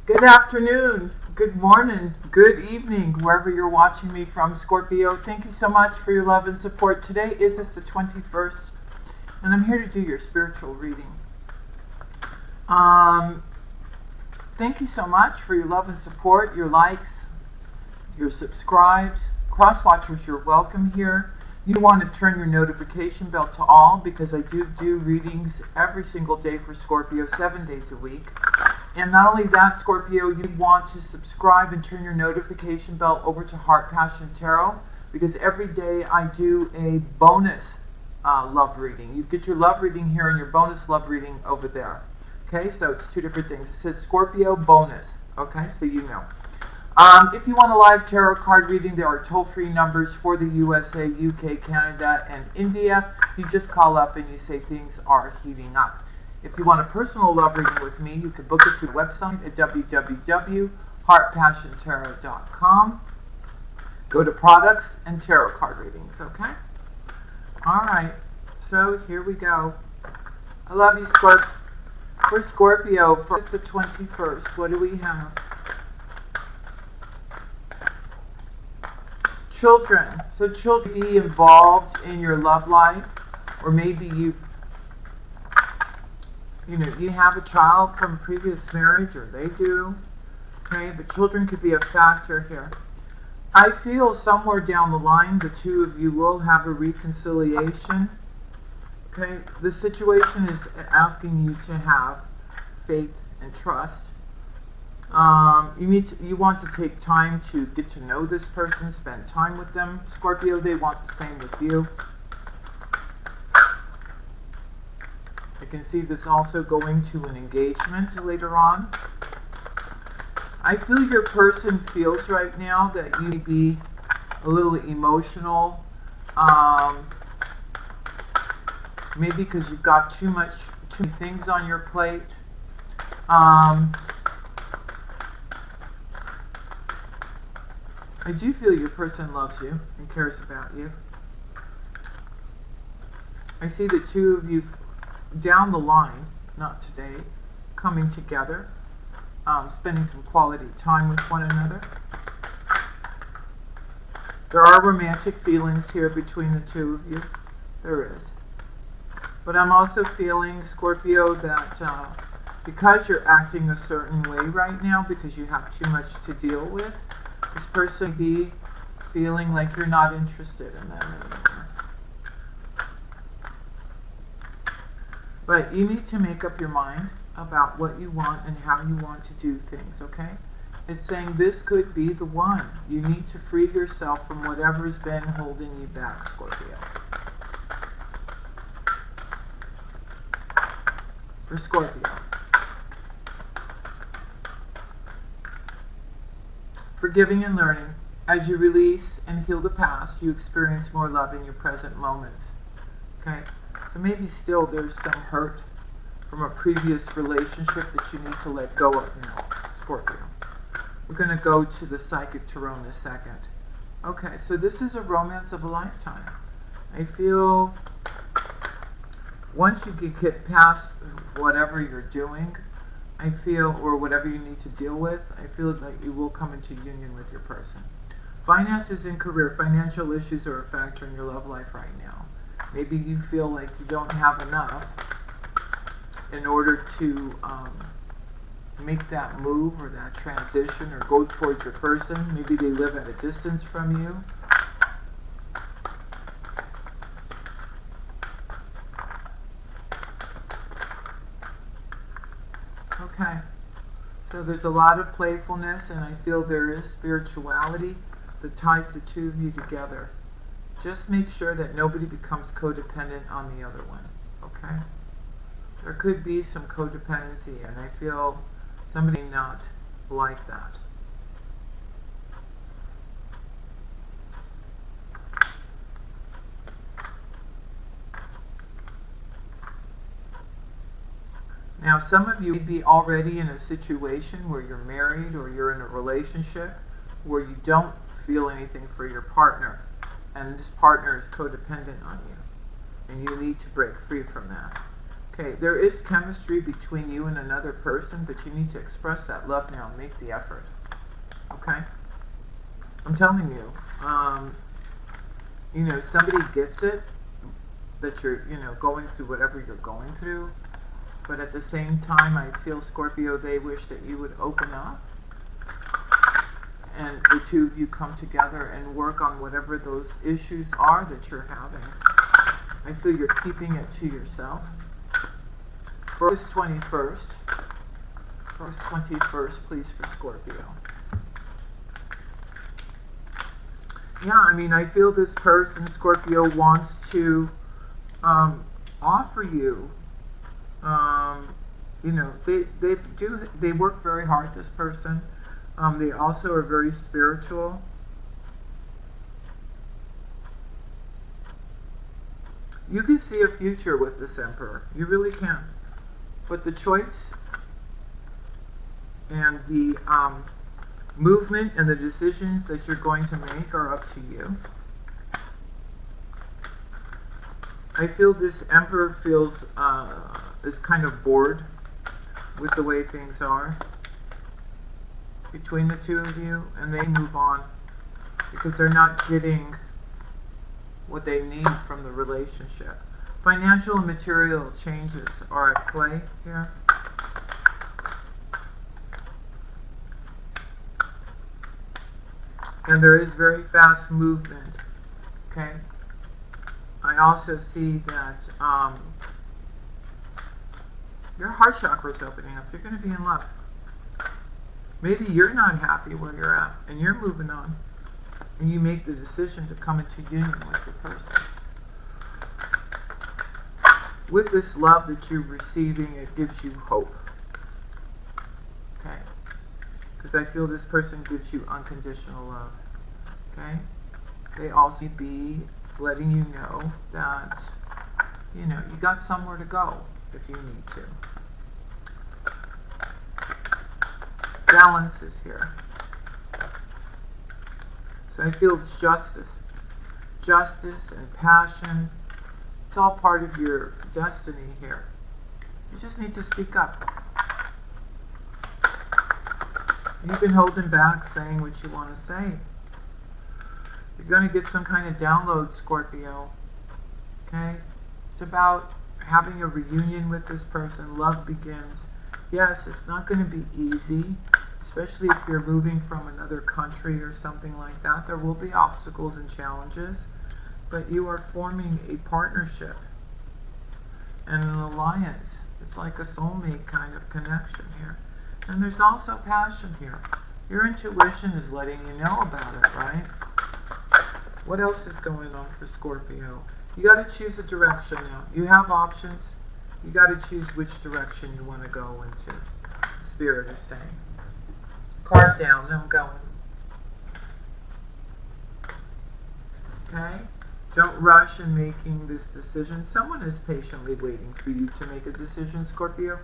Good afternoon, good morning, good evening, wherever you're watching me from, Scorpio. Thank you so much for your love and support. Today is the 21st, and I'm here to do your spiritual reading. Thank you so much for your love and support, your likes, your subscribes. Cross-watchers, you're welcome here. You want to turn your notification bell to all because I do readings every single day for Scorpio, 7 days a week. And not only that, Scorpio, you want to subscribe and turn your notification bell over to Heart Passion Tarot because every day I do a bonus love reading. You get your love reading here and your bonus love reading over there. Okay, so it's two different things. It says Scorpio bonus. Okay, so you know. If you want a live tarot card reading, there are toll-free numbers for the USA, UK, Canada, and India. You just call up and you say things are heating up. If you want a personal love reading with me, you can book it through the website at www.heartpassiontarot.com. Go to products and tarot card readings, okay? All right, so here we go. I love you, Scorpio. For Scorpio, for the 21st, what do we have? Children. So children be involved in your love life, or maybe you have a child from a previous marriage, or they do. Okay, but children could be a factor here. I feel somewhere down the line the two of you will have a reconciliation. Okay, the situation is asking you to have faith and trust. You want to take time to get to know this person, spend time with them. Scorpio, they want the same with you. I can see this also going to an engagement later on. I feel your person feels right now that you may be a little emotional. Maybe because you've got too many things on your plate. I do feel your person loves you and cares about you. I see the two of you down the line, not today, coming together, spending some quality time with one another. There are romantic feelings here between the two of you. There is. But I'm also feeling, Scorpio, that because you're acting a certain way right now, because you have too much to deal with, this person may be feeling like you're not interested in them anymore. But you need to make up your mind about what you want and how you want to do things, okay? It's saying this could be the one. You need to free yourself from whatever's been holding you back, Scorpio. For Scorpio. Forgiving and learning. As you release and heal the past, you experience more love in your present moments. Okay? So maybe still there's some hurt from a previous relationship that you need to let go of now, Scorpio. We're going to go to the Psychic Tarot in a second. Okay, so this is a romance of a lifetime. I feel once you get past whatever you're doing, I feel, or whatever you need to deal with, I feel that you will come into union with your person. Finances and career, financial issues are a factor in your love life right now. Maybe you feel like you don't have enough in order to make that move or that transition or go towards your person. Maybe they live at a distance from you. Okay, so there's a lot of playfulness, and I feel there is spirituality that ties the two of you together. Just make sure that nobody becomes codependent on the other one, okay? There could be some codependency, and I feel somebody not like that. Now, some of you may be already in a situation where you're married or you're in a relationship where you don't feel anything for your partner, and this partner is codependent on you, and you need to break free from that. Okay, there is chemistry between you and another person, but you need to express that love now and make the effort. Okay? I'm telling you, you know, somebody gets it, that you're, you know, going through whatever you're going through, but at the same time, I feel, Scorpio, they wish that you would open up, and the two of you come together and work on whatever those issues are that you're having. I feel you're keeping it to yourself. First 21st, please, for Scorpio. Yeah, I mean, I feel this person, Scorpio, wants to offer you, you know, they work very hard, this person. They also are very spiritual. You can see a future with this Emperor. You really can. But the choice and the movement and the decisions that you're going to make are up to you. I feel this Emperor feels is kind of bored with the way things are between the two of you, and they move on because they're not getting what they need from the relationship. Financial and material changes are at play here. And there is very fast movement. Okay? I also see that your heart chakra is opening up. You're going to be in love. Maybe you're not happy where you're at, and you're moving on, and you make the decision to come into union with your person. With this love that you're receiving, it gives you hope. Okay? Because I feel this person gives you unconditional love. Okay? They also be letting you know that, you know, you got somewhere to go if you need to. Balance is here. So I feel justice. Justice and passion. It's all part of your destiny here. You just need to speak up. You've been holding back saying what you want to say. You're going to get some kind of download, Scorpio. Okay? It's about having a reunion with this person. Love begins. Yes, it's not going to be easy, especially if you're moving from another country or something like that. There will be obstacles and challenges, but you are forming a partnership and an alliance. It's like a soulmate kind of connection here. And there's also passion here. Your intuition is letting you know about it, right? What else is going on for Scorpio? You got to choose a direction now. You have options. You got to choose which direction you want to go into. Spirit is saying. Card down. I'm going. Okay? Don't rush in making this decision. Someone is patiently waiting for you to make a decision, Scorpio.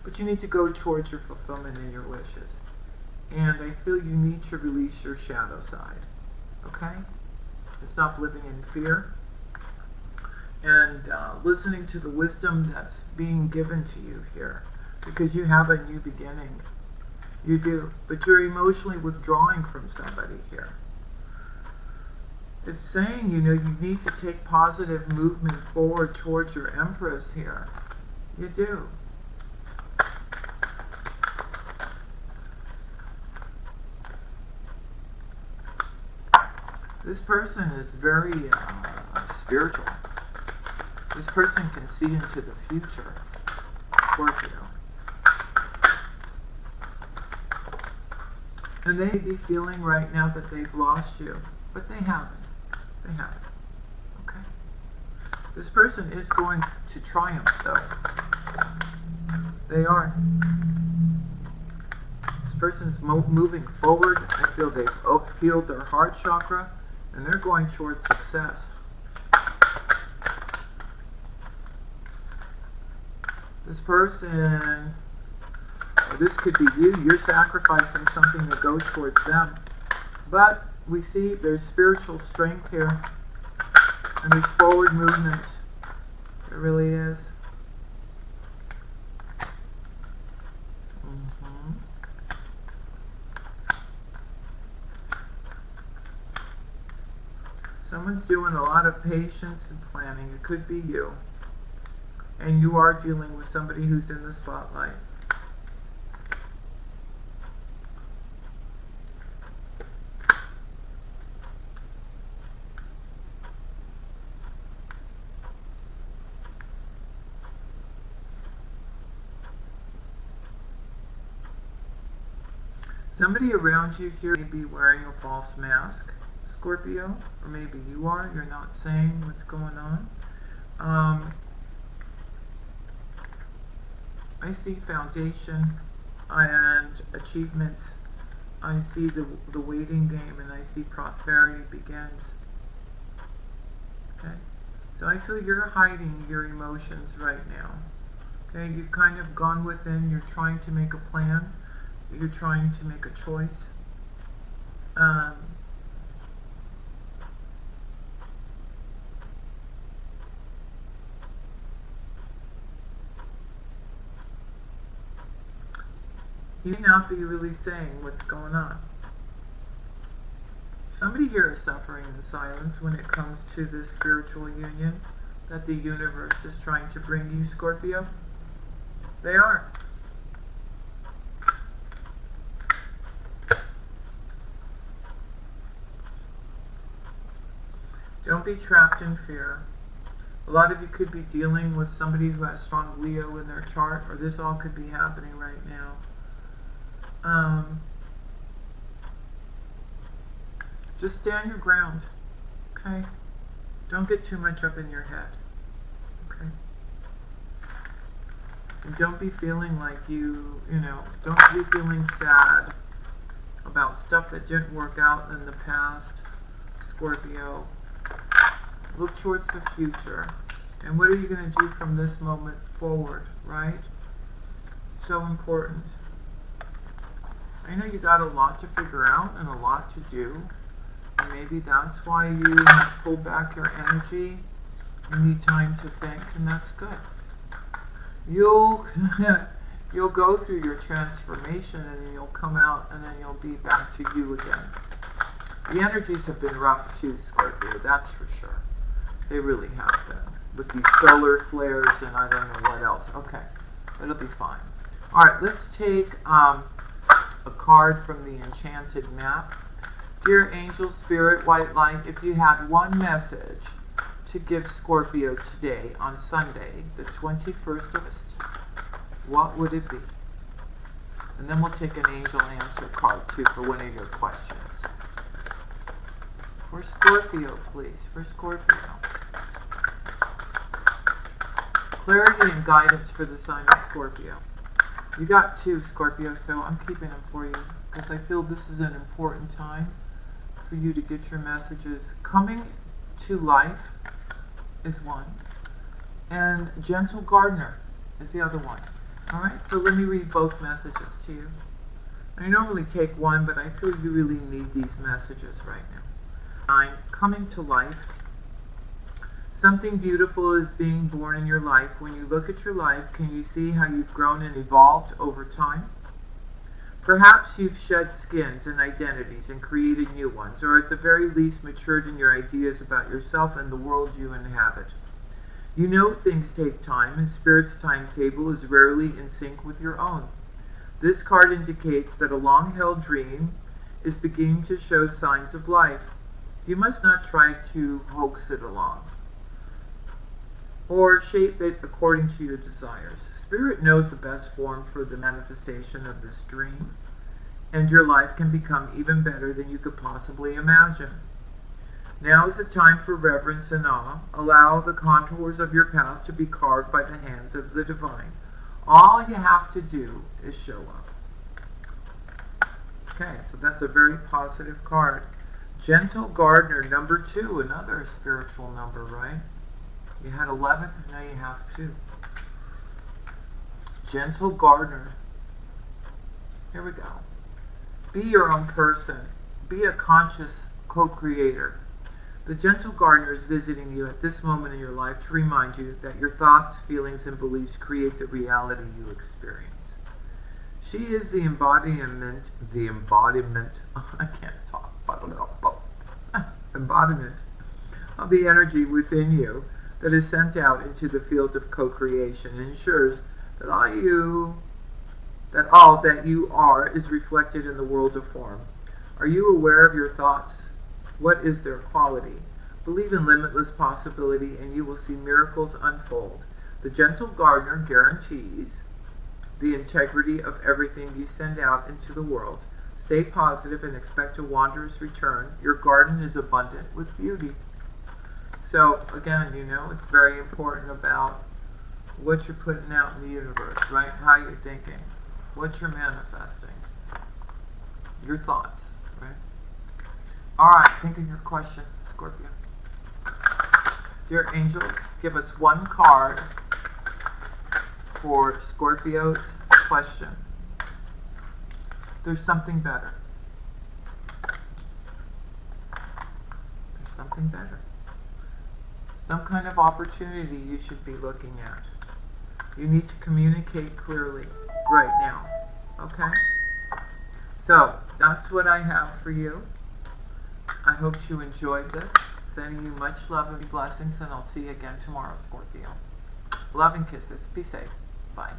But you need to go towards your fulfillment and your wishes. And I feel you need to release your shadow side. Okay? Stop living in fear. And listening to the wisdom that's being given to you here. Because you have a new beginning. You do. But you're emotionally withdrawing from somebody here. It's saying, you know, you need to take positive movement forward towards your Empress here. You do. This person is very spiritual. This person can see into the future, Scorpio. And they may be feeling right now that they've lost you, but they haven't. They haven't. Okay? This person is going to triumph, though. They are. This person's moving forward. I feel they've healed their heart chakra, and they're going towards success. This person, or this could be you, you're sacrificing something to go towards them. But we see there's spiritual strength here, and there's forward movement. There really is. Someone's doing a lot of patience and planning. It could be you. And you are dealing with somebody who's in the spotlight. Somebody around you here may be wearing a false mask, Scorpio, or maybe you are. You're not saying what's going on. I see foundation and achievements. I see the waiting game, and I see prosperity begins. Okay? So I feel you're hiding your emotions right now. Okay? You've kind of gone within. You're trying to make a plan. You're trying to make a choice. You may not be really saying what's going on. Somebody here is suffering in silence when it comes to this spiritual union that the universe is trying to bring you, Scorpio. They are. Don't be trapped in fear. A lot of you could be dealing with somebody who has strong Leo in their chart, or this all could be happening right now. Just stand your ground, okay? Don't get too much up in your head, okay? And don't be feeling like don't be feeling sad about stuff that didn't work out in the past, Scorpio. Look towards the future. And what are you going to do from this moment forward, right? So important. I know you got a lot to figure out and a lot to do. And maybe that's why you have pulled back your energy. You need time to think, and that's good. You'll go through your transformation, and then you'll come out, and then you'll be back to you again. The energies have been rough too, Scorpio, that's for sure. They really have been. With these solar flares and I don't know what else. Okay, it'll be fine. Alright, let's take a card from the Enchanted Map. Dear Angel, Spirit, White Light, if you had one message to give Scorpio today on Sunday, the 21st of August, what would it be? And then we'll take an angel answer card too for one of your questions. For Scorpio, please. For Scorpio. Clarity and guidance for the sign of Scorpio. You got two, Scorpio, so I'm keeping them for you because I feel this is an important time for you to get your messages. Coming to life is one, and Gentle Gardener is the other one. Alright, so let me read both messages to you. I normally take one, but I feel you really need these messages right now. Coming to life. Something beautiful is being born in your life. When you look at your life, can you see how you've grown and evolved over time? Perhaps you've shed skins and identities and created new ones, or at the very least matured in your ideas about yourself and the world you inhabit. You know things take time, and Spirit's timetable is rarely in sync with your own. This card indicates that a long-held dream is beginning to show signs of life. You must not try to hoax it along or shape it according to your desires. Spirit knows the best form for the manifestation of this dream, and your life can become even better than you could possibly imagine. Now is the time for reverence and awe. Allow the contours of your path to be carved by the hands of the divine. All you have to do is show up. Okay, so that's a very positive card. Gentle Gardener, number 2, another spiritual number, right? You had 11, now you have 2. Gentle Gardener. Here we go. Be your own person. Be a conscious co-creator. The Gentle Gardener is visiting you at this moment in your life to remind you that your thoughts, feelings, and beliefs create the reality you experience. She is the embodiment, I can't talk, embodiment of the energy within you that is sent out into the field of co-creation and ensures that all that you are is reflected in the world of form. Are you aware of your thoughts? What is their quality? Believe in limitless possibility and you will see miracles unfold. The gentle gardener guarantees the integrity of everything you send out into the world. Stay positive and expect a wanderer's return. Your garden is abundant with beauty. So again, it's very important about what you're putting out in the universe, right? How you're thinking, what you're manifesting, your thoughts, right? All right, think of your question, Scorpio. Dear angels, give us one card for Scorpio's question. There's something better. There's something better. Some kind of opportunity you should be looking at. You need to communicate clearly right now. Okay? So, that's what I have for you. I hope you enjoyed this. Sending you much love and blessings, and I'll see you again tomorrow, Scorpio. Love and kisses. Be safe. Bye.